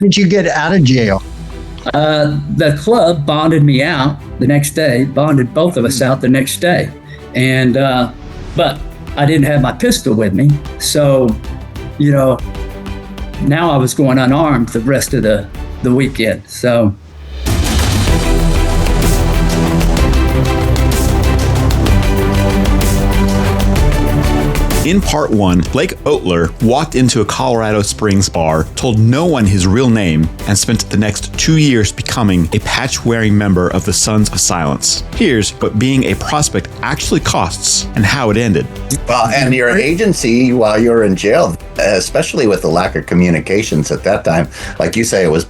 did you get out of jail? The club bonded me out the next day, bonded both of us out the next day. And, but I didn't have my pistol with me. So, now I was going unarmed the rest of the weekend. So. In part one, Blake Boteler walked into a Colorado Springs bar, told no one his real name, and spent the next 2 years becoming a patch-wearing member of the Sons of Silence. Here's what being a prospect actually costs and how it ended. Well, and your agency while you were in jail, especially with the lack of communications at that time, like you say, it was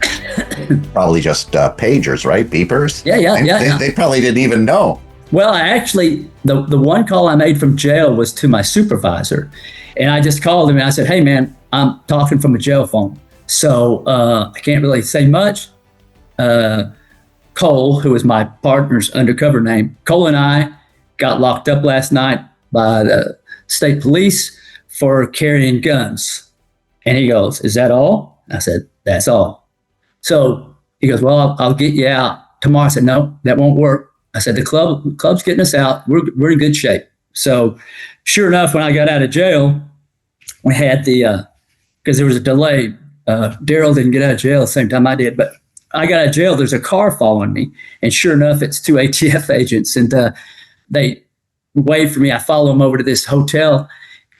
probably just pagers, right? Beepers? Yeah. They probably didn't even know. Well, I actually, the one call I made from jail was to my supervisor. And I just called him and I said, hey, man, I'm talking from a jail phone. So I can't really say much. Cole, who is my partner's undercover name, Cole and I got locked up last night by the state police for carrying guns. And he goes, is that all? I said, that's all. So he goes, well, I'll get you out tomorrow. I said, no, that won't work. I said, the club's getting us out. We're in good shape. So sure enough, when I got out of jail, we had because there was a delay. Daryl didn't get out of jail at the same time I did, but I got out of jail. There's a car following me. And sure enough, it's 2 ATF agents. And they wait for me. I follow them over to this hotel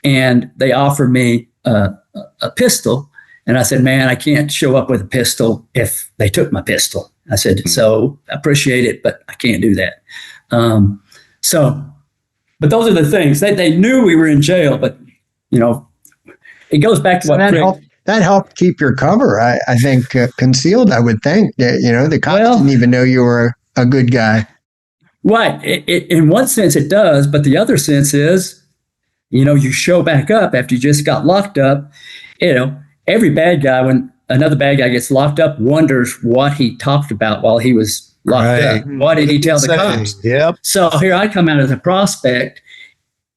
and they offer me a pistol. And I said, man, I can't show up with a pistol if they took my pistol. I said, so I appreciate it, but I can't do that. But those are the things. They knew we were in jail, but, it goes back to what that helped keep your cover, I think, concealed, I would think. The cops didn't even know you were a good guy. Right. In one sense, it does. But the other sense is, you show back up after you just got locked up. Every bad guy, when another bad guy gets locked up, wonders what he talked about while he was locked up. What did he tell the cops? Yep. So here I come out as a prospect,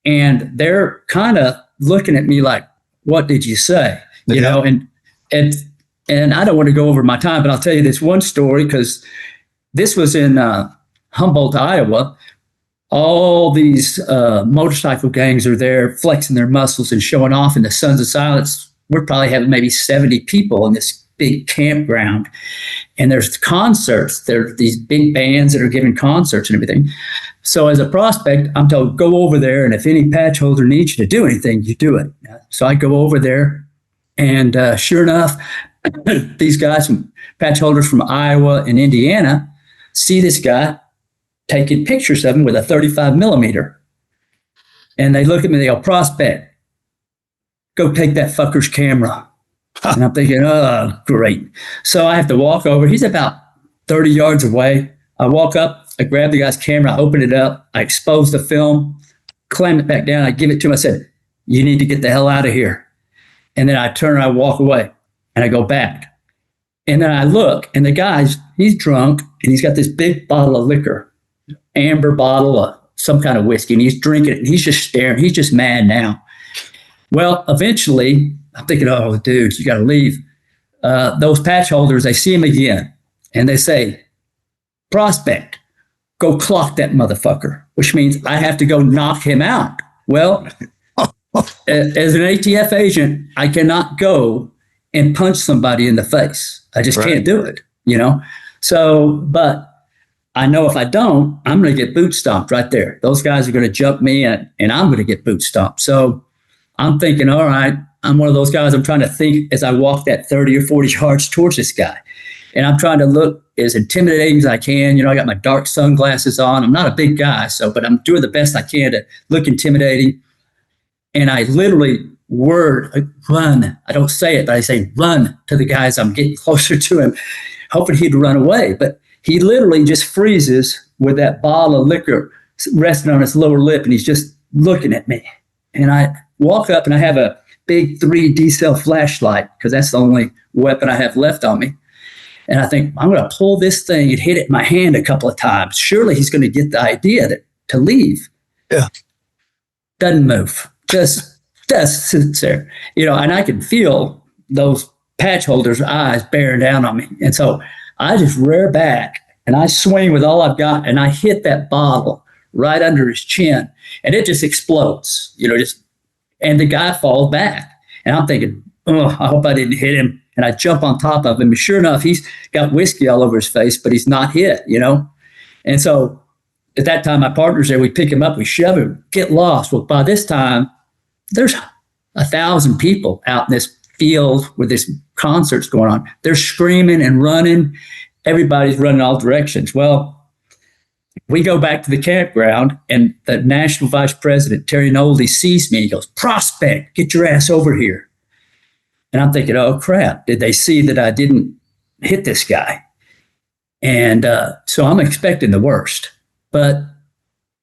and they're kind of looking at me like, what did you say? And I don't want to go over my time, but I'll tell you this one story, because this was in Humboldt, Iowa. All these motorcycle gangs are there flexing their muscles and showing off, and the Sons of Silence, we're probably having maybe 70 people in this big campground. And there's concerts. There are these big bands that are giving concerts and everything. So as a prospect, I'm told, go over there, and if any patch holder needs you to do anything, you do it. So I go over there, and sure enough, these guys, patch holders from Iowa and Indiana, see this guy taking pictures of him with a 35 millimeter. And they look at me, they go, prospect, go take that fucker's camera. And I'm thinking, oh, great. So I have to walk over. He's about 30 yards away. I walk up, I grab the guy's camera, I open it up, I expose the film, clamp it back down, I give it to him. I said, you need to get the hell out of here. And then I turn and I walk away, and I go back. And then I look, and the guy's, he's drunk, and he's got this big bottle of liquor, amber bottle of some kind of whiskey, and he's drinking it, and he's just staring. He's just mad now. Well, eventually, I'm thinking, oh, dude, you got to leave. Those patch holders, they see him again, and they say, prospect, go clock that motherfucker, which means I have to go knock him out. Well, as an ATF agent, I cannot go and punch somebody in the face. I just can't do it, So, but I know if I don't, I'm going to get boot stomped right there. Those guys are going to jump me, and I'm going to get boot stomped. So I'm thinking, all right, I'm one of those guys. I'm trying to think as I walk that 30 or 40 yards towards this guy. And I'm trying to look as intimidating as I can. I got my dark sunglasses on. I'm not a big guy, but I'm doing the best I can to look intimidating. And I literally run. I don't say it, but I say run to the guys. I'm getting closer to him, hoping he'd run away. But he literally just freezes with that bottle of liquor resting on his lower lip, and he's just looking at me. And I walk up, and I have a big 3D cell flashlight, because that's the only weapon I have left on me. And I think, I'm going to pull this thing and hit it in my hand a couple of times. Surely he's going to get the idea to leave. Yeah. Doesn't move. Just sits there. And I can feel those patch holder's eyes bearing down on me. And so I just rear back and I swing with all I've got, and I hit that bottle right under his chin, and it just explodes, and the guy falls back. And I'm thinking, oh, I hope I didn't hit him. And I jump on top of him, and sure enough, he's got whiskey all over his face, but he's not hit, And so at that time, my partner's there. We pick him up, we shove him, get lost. Well, by this time, there's 1,000 people out in this field with this concerts going on. They're screaming and running. Everybody's running all directions. Well, we go back to the campground, and the national vice president, Terry Nolde, sees me. He goes, "Prospect, get your ass over here." And I'm thinking, oh, crap. Did they see that I didn't hit this guy? And so I'm expecting the worst. But,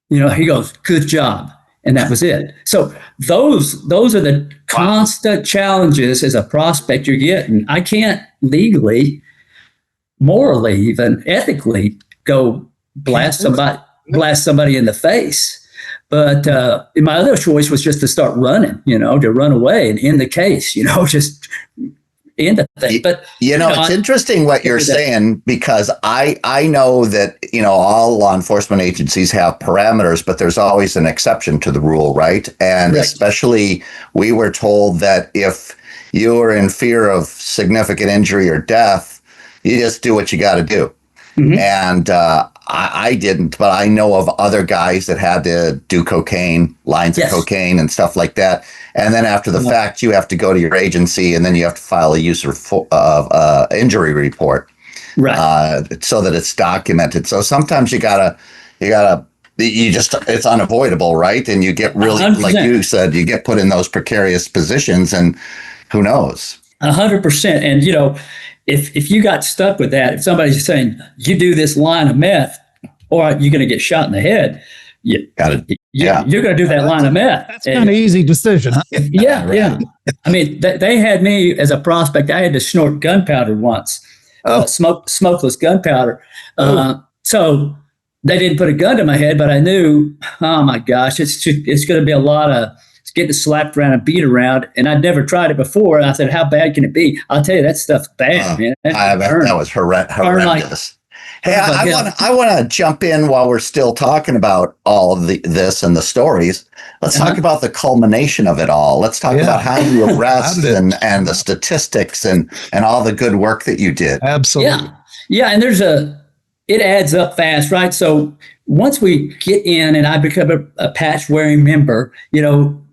he goes, "Good job." And that was it. So those are the constant challenges as a prospect you're getting. I can't legally, morally, even ethically go blast somebody in the face. But my other choice was just to start running, to run away and end the case, just end the thing. But it's interesting what you're saying, because I know that all law enforcement agencies have parameters, but there's always an exception to the rule, right? And especially, we were told that if you are in fear of significant injury or death, you just do what you got to do. Mm-hmm. And I didn't, but I know of other guys that had to do lines of cocaine and stuff like that. And then after the fact, you have to go to your agency, and then you have to file a use of injury report, right? So that it's documented. So sometimes it's unavoidable, right? And you get really, 100%. Like you said, you get put in those precarious positions, and who knows? 100%. And if you got stuck with that, if somebody's saying you do this line of meth, or you're going to get shot in the head, you're going to do that line of meth. That's kind of easy decision. Huh? Yeah. I mean, they had me as a prospect. I had to snort gunpowder once, smokeless gunpowder. So they didn't put a gun to my head, but I knew, oh my gosh, it's going to be a lot of getting slapped around and beat around. And I'd never tried it before. And I said, how bad can it be? I'll tell you, that stuff's bad, man. That was horrendous. Hey, I want to jump in while we're still talking about all of this and the stories. Let's talk about the culmination of it all. Let's talk about how you arrest and the statistics and all the good work that you did. Absolutely. Yeah. And it adds up fast, right? So once we get in and I become a patch wearing member, you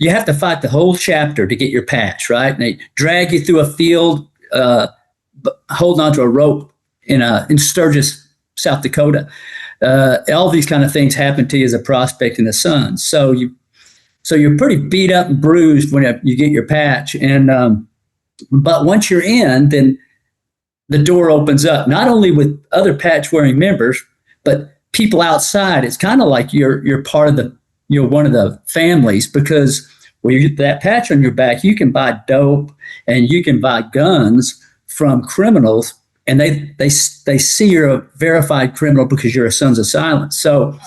have to fight the whole chapter to get your patch, right? And they drag you through a field, holding onto a rope in Sturgis, South Dakota. All these kind of things happen to you as a prospect in the Sons. So you're pretty beat up and bruised when you get your patch. And but once you're in, then the door opens up, not only with other patch wearing members, but people outside. It's kind of like you're part of you're one of the families, because when you get that patch on your back, you can buy dope and you can buy guns from criminals, and they see you're a verified criminal because you're a Sons of Silence. So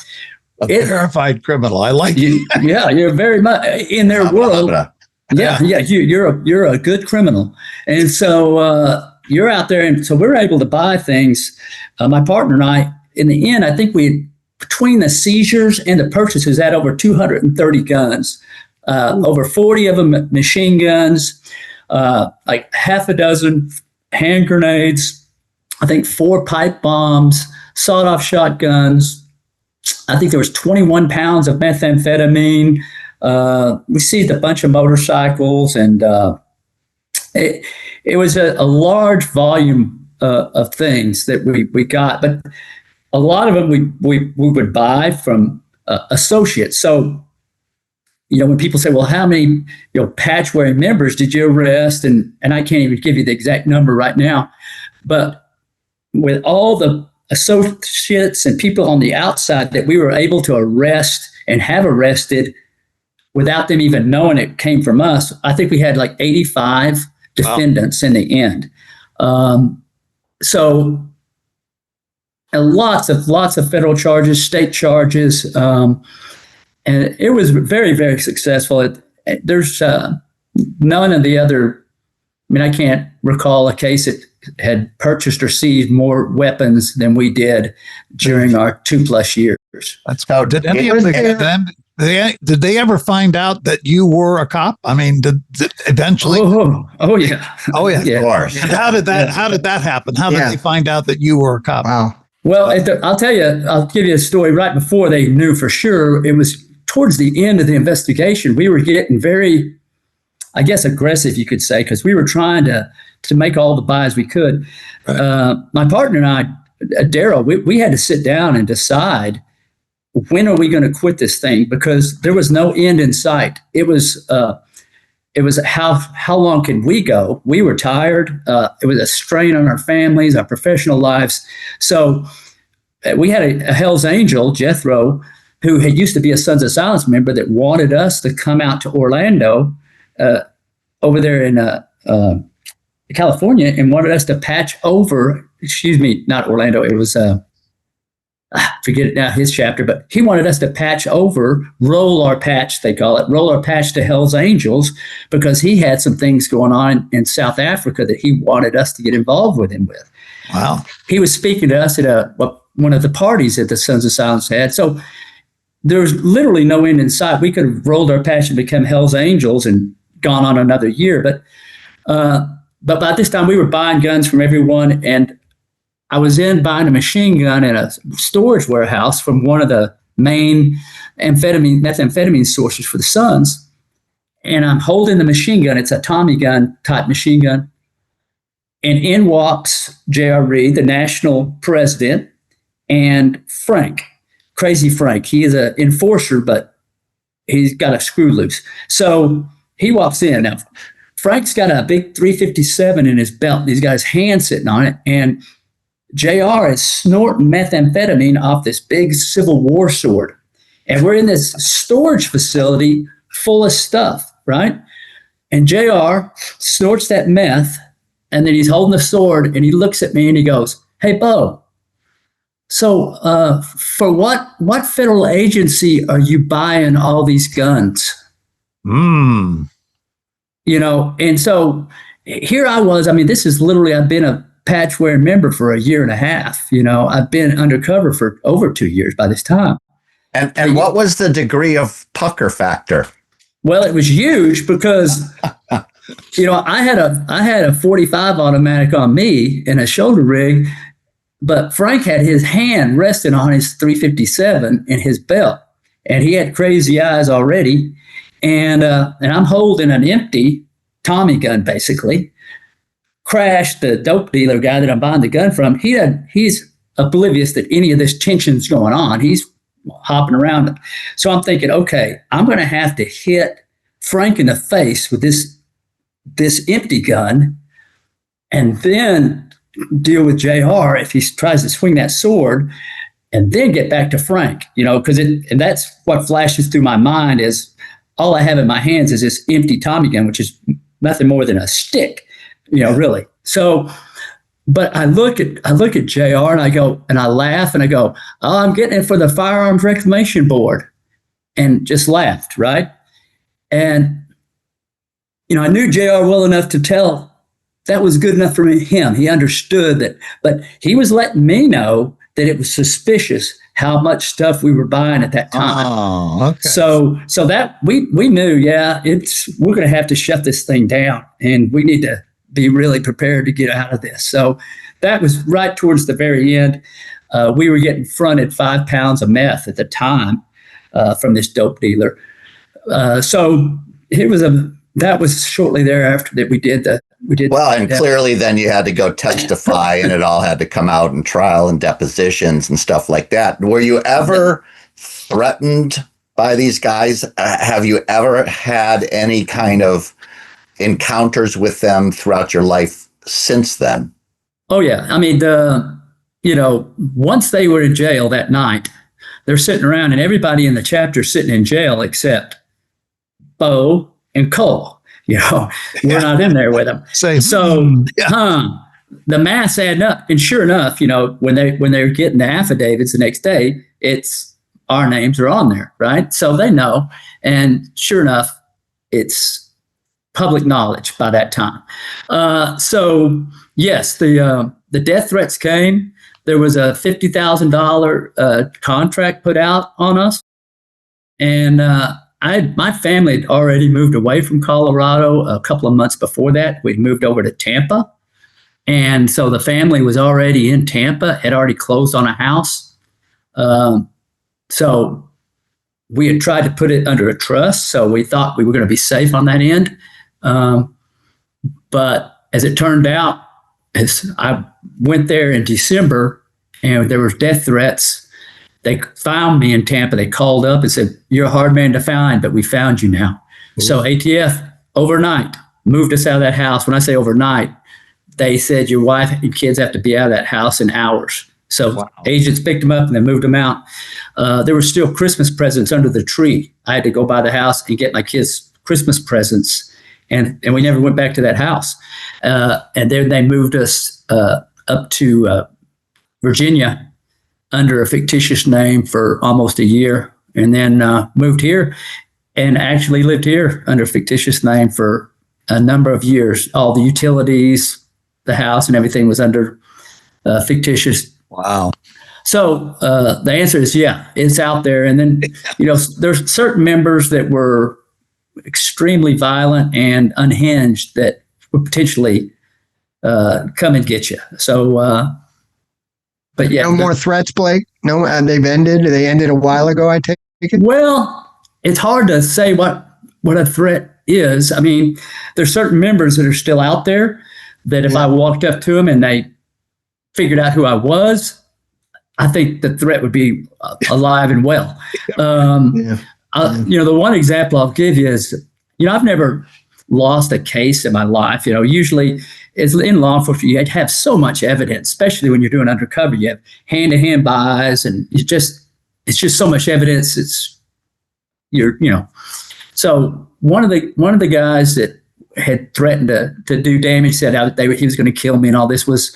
verified criminal. I like you. Yeah, you're very much in their world. Yeah. You're a good criminal, and so you're out there, and so we're able to buy things. My partner and I, in the end, I think between the seizures and the purchases, had over 230 guns, over 40 of them machine guns, like half a dozen hand grenades, I think 4 pipe bombs, sawed-off shotguns. I think there was 21 pounds of methamphetamine. We seized a bunch of motorcycles, and it was a large volume of things that we got, but a lot of them we would buy from associates. So, when people say, well, how many patch wearing members did you arrest? And I can't even give you the exact number right now, but with all the associates and people on the outside that we were able to arrest and have arrested without them even knowing it came from us, I think we had like 85 defendants in the end. So lots of federal charges, state charges, and it was very, very successful. There's none of the other mean, I can't recall a case that had purchased or seized more weapons than we did during our 2+ years. That's how. Did any of them? Did they ever find out that you were a cop? I mean, did eventually? Oh yeah. Oh yeah. Of course. And how did that happen? How did they find out that you were a cop? Wow. Well, I'll tell you, I'll give you a story right before they knew for sure. It was towards the end of the investigation. We were getting very, I guess, aggressive, you could say, because we were trying to make all the buys we could. Right. My partner and I, Daryl, we had to sit down and decide, when are we going to quit this thing? Because there was no end in sight. It was how long can we go? We were tired. It was a strain on our families, our professional lives. So we had a Hell's Angel, Jethro, who had used to be a Sons of Silence member, that wanted us to come out to Orlando, over there in California, and wanted us to patch over. Excuse me, not Orlando. It was forget it now, his chapter, but he wanted us to patch over, roll our patch, they call it, roll our patch to Hell's Angels, because he had some things going on in South Africa that he wanted us to get involved with him with. Wow. He was speaking to us at one of the parties that the Sons of Silence had. So there was literally no end in sight. We could have rolled our patch and become Hell's Angels and gone on another year. But by this time we were buying guns from everyone, and I was buying a machine gun in a storage warehouse from one of the main methamphetamine sources for the Sons. And I'm holding the machine gun. It's a Tommy gun type machine gun. And in walks J.R. Reed, the national president, and Frank, Crazy Frank. He is an enforcer, but he's got a screw loose. So he walks in. Now, Frank's got a big 357 in his belt. He's got his hand sitting on it. And JR is snorting methamphetamine off this big Civil War sword. And we're in this storage facility full of stuff, right? And JR snorts that meth, and then he's holding the sword, and he looks at me and he goes, "Hey, Bo, so for what federal agency are you buying all these guns?" Hmm. You know, and so here I was. I mean, this is literally, I've been a patch-wearing member for a year and a half. You know, I've been undercover for over 2 years by this time. And what was the degree of pucker factor? Well, it was huge because, you know, I had a 45 automatic on me and a shoulder rig, but Frank had his hand resting on his 357 in his belt, and he had crazy eyes already. And I'm holding an empty Tommy gun, basically. Crash, the dope dealer guy that I'm buying the gun from, he's oblivious that any of this tension's going on. He's hopping around. So I'm thinking, okay, I'm going to have to hit Frank in the face with this empty gun, and then deal with JR if he tries to swing that sword, and then get back to Frank. You know, and that's what flashes through my mind is, all I have in my hands is this empty Tommy gun, which is nothing more than a stick, you know, really. So, but I look at JR and I laugh and I go, "Oh, I'm getting it for the Firearms Reclamation Board," and just laughed, right? And, you know, I knew JR well enough to tell that was good enough for him. He understood that, but he was letting me know that it was suspicious how much stuff we were buying at that time. Oh, okay. So that we knew, we're going to have to shut this thing down, and we need to be really prepared to get out of this. So that was right towards the very end. We were getting fronted 5 pounds of meth at the time from this dope dealer. So that was shortly thereafter that we did. Well, and clearly then you had to go testify, and it all had to come out in trial and depositions and stuff like that. Were you ever threatened by these guys? Have you ever had any kind of encounters with them throughout your life since then? Oh yeah. I mean, once they were in jail that night, they're sitting around, and everybody in the chapter sitting in jail except Bo and Cole. You know, we're not in there with them. The math's adding up, and sure enough, you know, when they're getting the affidavits the next day, it's our names are on there, right? So they know, and sure enough, it's public knowledge by that time. So yes, the death threats came. There was a $50,000 contract put out on us, and my family had already moved away from Colorado a couple of months before that. We'd moved over to Tampa, and so the family was already in Tampa, had already closed on a house. So we had tried to put it under a trust, so we thought we were going to be safe on that end. But as it turned out, as I went there in December and there were death threats, they found me in Tampa. They called up and said, "You're a hard man to find, but we found you now." Ooh. So ATF overnight moved us out of that house. When I say overnight, they said your wife and kids have to be out of that house in hours. So wow. Agents picked them up and they moved them out. There were still Christmas presents under the tree. I had to go by the house and get my kids Christmas presents, and we never went back to that house. And then they moved us up to Virginia under a fictitious name for almost a year, and then moved here and actually lived here under a fictitious name for a number of years. All the utilities, the house, and everything was under fictitious. Wow. So the answer is, yeah, it's out there. And then, there's certain members that were extremely violent and unhinged that would potentially come and get you. So, but yeah. No more threats, Blake? No, they've ended. They ended a while ago, I take it? Well, it's hard to say what a threat is. I mean, there's certain members that are still out there that if I walked up to them and they figured out who I was, I think the threat would be alive and well. The one example I'll give you is, I've never lost a case in my life. Usually it's in law enforcement, you have so much evidence, especially when you're doing undercover. You have hand-to-hand buys, and it's just so much evidence. So one of the guys that had threatened to do damage, said he was going to kill me and all this, was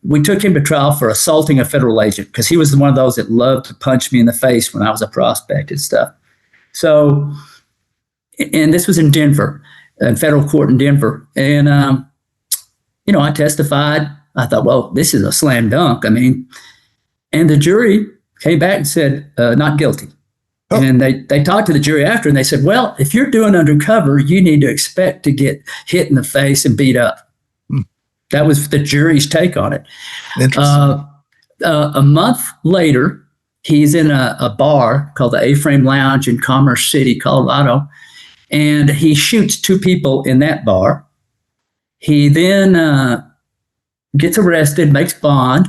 we took him to trial for assaulting a federal agent, because he was one of those that loved to punch me in the face when I was a prospect and stuff. So, and this was in Denver, in federal court in Denver. And, I testified. I thought, well, this is a slam dunk. I mean, and the jury came back and said, not guilty. Oh. And they talked to the jury after, and they said, well, if you're doing undercover, you need to expect to get hit in the face and beat up. That was the jury's take on it. Interesting. A month later, he's in a bar called the A-Frame Lounge in Commerce City, Colorado, and he shoots two people in that bar. He then gets arrested, makes bond.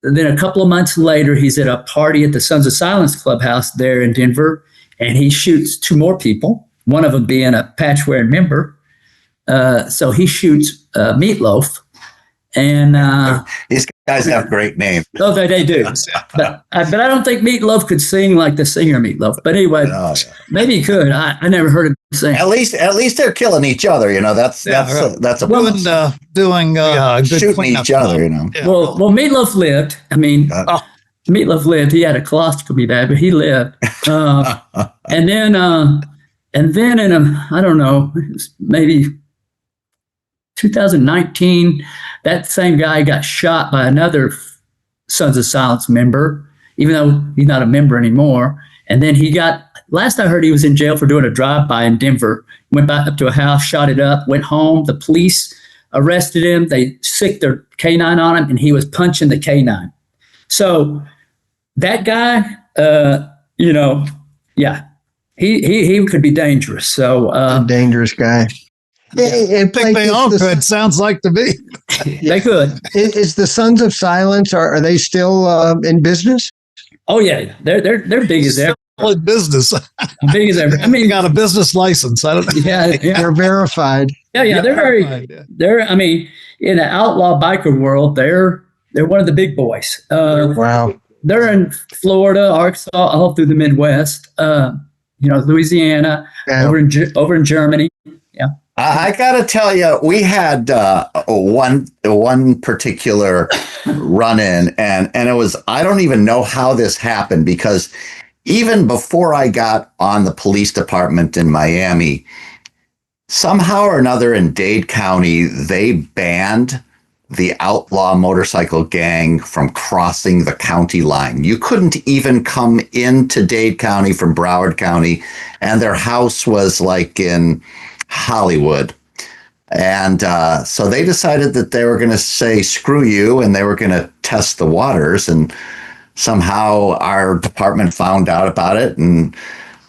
And then a couple of months later, he's at a party at the Sons of Silence clubhouse there in Denver, and he shoots two more people, one of them being a patch-wearing member. So he shoots Meatloaf, and these guys have great names. Oh, they do. But I don't think Meatloaf could sing like the singer Meatloaf. But anyway, maybe he could. I never heard him sing. At least they're killing each other. That's a doing good shooting each other. Yeah. Well, Meatloaf lived. I mean, Meatloaf lived. He had a colostomy bag, but he lived. And then in I don't know, maybe 2019, that same guy got shot by another Sons of Silence member, even though he's not a member anymore. And then last I heard, he was in jail for doing a drive-by in Denver. Went back up to a house, shot it up, went home. The police arrested him. They sicked their canine on him, and he was punching the canine. So that guy, he could be dangerous. So a dangerous guy. I think they all could. Sounds like to me. They could. Is the Sons of Silence, are they still in business? Oh yeah, they're big as ever. In business. Big as ever. I mean, got a business license. I don't know. Yeah. They're verified. Yeah. They're. I mean, in the outlaw biker world, they're one of the big boys. Wow. They're in Florida, Arkansas, all through the Midwest. Louisiana, over in Germany. Yeah. I got to tell you, we had one particular run-in, and it was, I don't even know how this happened, because even before I got on the police department in Miami, Somehow or another in Dade County, they banned the outlaw motorcycle gang from crossing the county line. You couldn't even come into Dade County from Broward County, and their house was like in Hollywood. And so they decided that they were going to say, screw you, and they were going to test the waters. And somehow our department found out about it and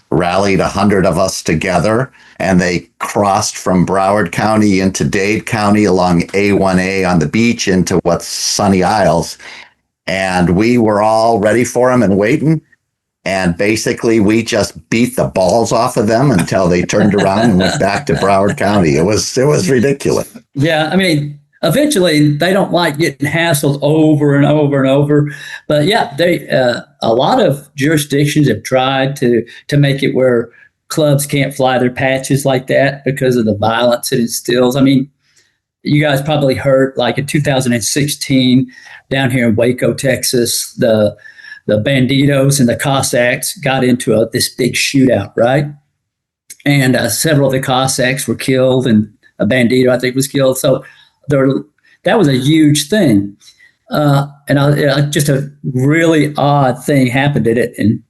rallied 100 of us together, and they crossed from Broward County into Dade County along A1A on the beach into what's Sunny Isles. And we were all ready for them and waiting. And basically, we just beat the balls off of them until they turned around and went back to Broward County. It was ridiculous. Yeah, I mean, eventually they don't like getting hassled over and over and over. But yeah, they a lot of jurisdictions have tried to make it where clubs can't fly their patches like that because of the violence it instills. I mean, you guys probably heard, like in 2016 down here in Waco, Texas, the Banditos and the Cossacks got into this big shootout, right? And several of the Cossacks were killed, and a Bandito, I think, was killed. So that was a huge thing. And just a really odd thing happened in it. And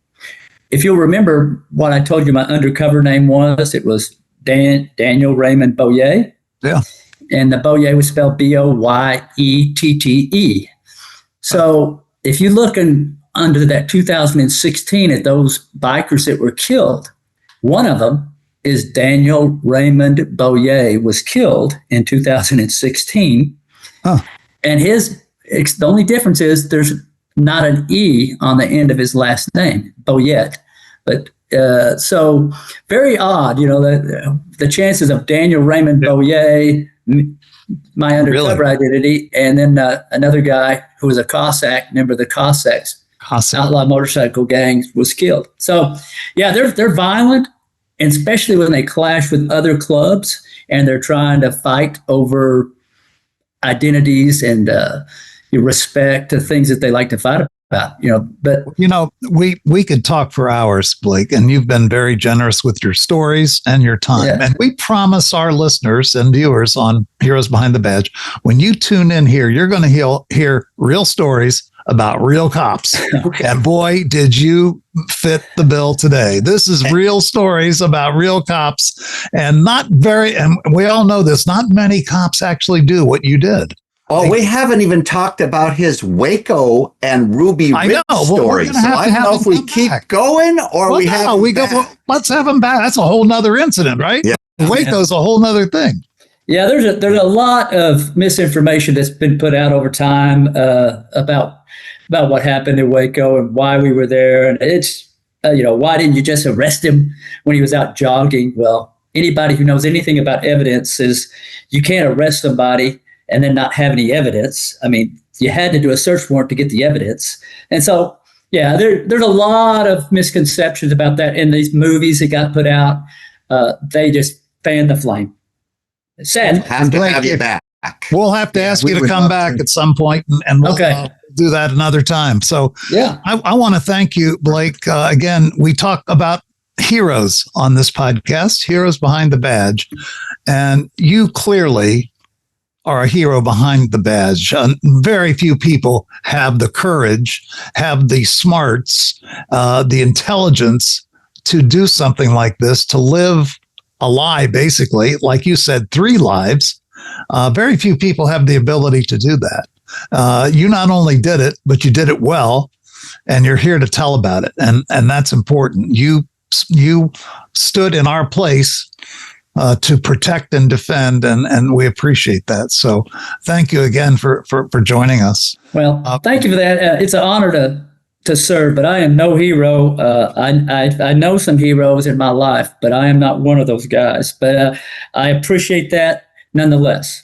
if you'll remember what I told you my undercover name was, it was Daniel Raymond Boyer. Yeah. And the Boyer was spelled Boyette. So if you look under that 2016 at those bikers that were killed, one of them is Daniel Raymond Boyer was killed in 2016. Huh. And the only difference is there's not an E on the end of his last name, Boyette. But so very odd, the chances of Daniel Raymond Boyer, my undercover identity, and then another guy who was a Cossack, member of the Cossacks, outlaw motorcycle gangs, was killed. So yeah, they're violent, and especially when they clash with other clubs and they're trying to fight over identities and respect to things that they like to fight about. But we could talk for hours, Blake, and you've been very generous with your stories and your time. Yeah. And we promise our listeners and viewers on Heroes Behind the Badge, when you tune in here, you're going to hear real stories about real cops. Okay. And boy, did you fit the bill today. This is real stories about real cops, and and we all know this, not many cops actually do what you did. Oh, we haven't even talked about his Waco and Ruby Ridge story. So I don't know if we keep going or we have. Let's have him back. That's a whole nother incident, right? Yeah. Waco's a whole nother thing. Yeah, there's a lot of misinformation that's been put out over time about what happened in Waco and why we were there. And it's, why didn't you just arrest him when he was out jogging? Well, anybody who knows anything about evidence is you can't arrest somebody and then not have any evidence. I mean, you had to do a search warrant to get the evidence. And so, yeah, there's a lot of misconceptions about that in these movies that got put out. They just fan the flame. It's sad. We'll have to have you back. We'll have to ask you to come back at some point, and we'll do that another time. So yeah, I want to thank you, Blake. Again, we talk about heroes on this podcast, Heroes Behind the Badge, and you clearly are a hero behind the badge. Very few people have the courage, have the smarts, the intelligence to do something like this, to live a lie, basically. Like you said, 3 lives. Very few people have the ability to do that. You not only did it, but you did it well, and you're here to tell about it. And that's important. You stood in our place to protect and defend, and we appreciate that. So thank you again for joining us. Well, thank you for that. It's an honor to serve, but I am no hero. I know some heroes in my life, but I am not one of those guys. But I appreciate that nonetheless.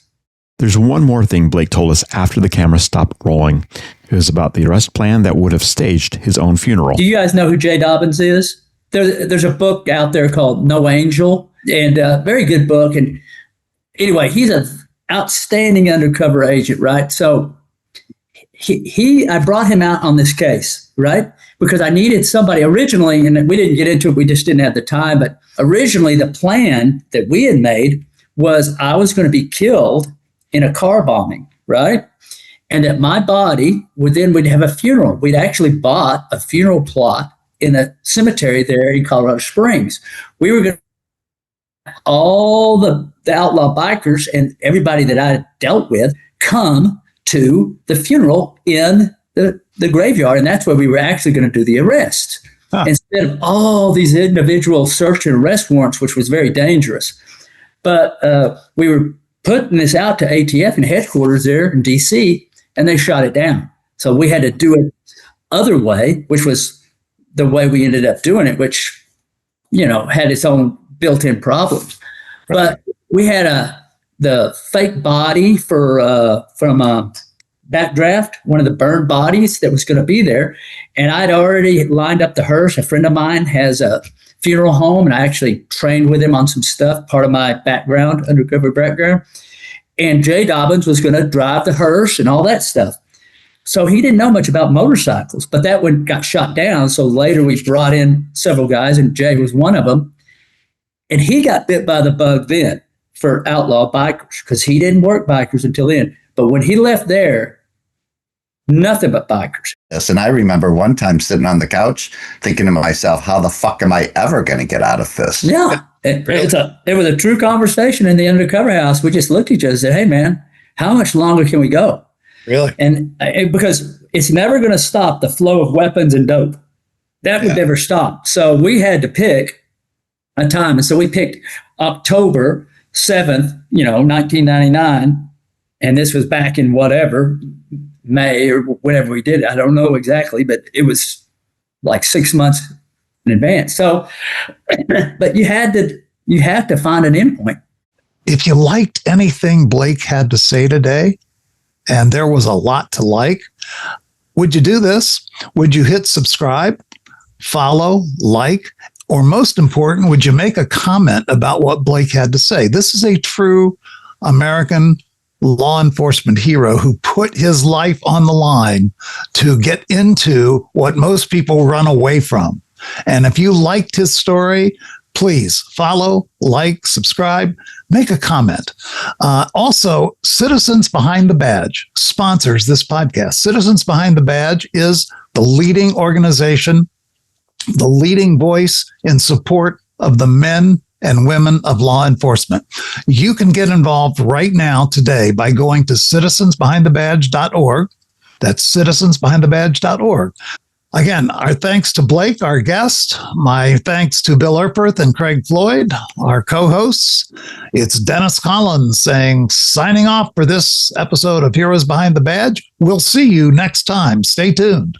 There's one more thing Blake told us after the camera stopped rolling. It was about the arrest plan that would have staged his own funeral. Do you guys know who Jay Dobbins is? There's a book out there called No Angel, and very good book. And anyway, he's an outstanding undercover agent, right? So I brought him out on this case, right? because I needed somebody originally, and we didn't get into it, we just didn't have the time, but originally the plan that we had made was I was going to be killed in a car bombing, right? And that my body we'd have a funeral. We'd actually bought a funeral plot in a cemetery there in Colorado Springs. We were going to all the outlaw bikers and everybody that I dealt with come to the funeral in the graveyard, and that's where we were actually going to do the arrest. Instead of all these individual search and arrest warrants, which was very dangerous. But we were putting this out to ATF and headquarters there in DC, and they shot it down. So we had to do it other way, which was the way we ended up doing it, which, had its own built-in problems. Right. But we had the fake body from Backdraft, one of the burned bodies that was going to be there. And I'd already lined up the hearse. A friend of mine has a funeral home, and I actually trained with him on some stuff, part of my background, undercover background. And Jay Dobbins was going to drive the hearse and all that stuff. So he didn't know much about motorcycles, but that one got shot down. So later we brought in several guys, and Jay was one of them. And he got bit by the bug then for outlaw bikers, because he didn't work bikers until then. But when he left there, nothing but bikers. Yes, and I remember one time sitting on the couch thinking to myself, how the fuck am I ever going to get out of this? Yeah. It was a true conversation in the undercover house. We just looked at each other and said, hey, man, how much longer can we go? Really? And because it's never going to stop the flow of weapons and dope. That would never stop. So we had to pick a time. And so we picked October 7th, 1999. And this was back in whatever, May or whenever we did it. I don't know exactly, but it was like 6 months in advance. So, but you have to find an endpoint. If you liked anything Blake had to say today, and there was a lot to like, would you do this? Would you hit subscribe, follow, like, or most important, would you make a comment about what Blake had to say? This is a true American law enforcement hero who put his life on the line to get into what most people run away from. And if you liked his story, please follow, like, subscribe, make a comment. Also, Citizens Behind the Badge sponsors this podcast. Citizens Behind the Badge is the leading organization, the leading voice in support of the men and women of law enforcement. You can get involved right now today by going to citizensbehindthebadge.org. That's citizensbehindthebadge.org. Again, our thanks to Blake, our guest. My thanks to Bill Erperth and Craig Floyd, our co-hosts. It's Dennis Collins signing off for this episode of Heroes Behind the Badge. We'll see you next time. Stay tuned.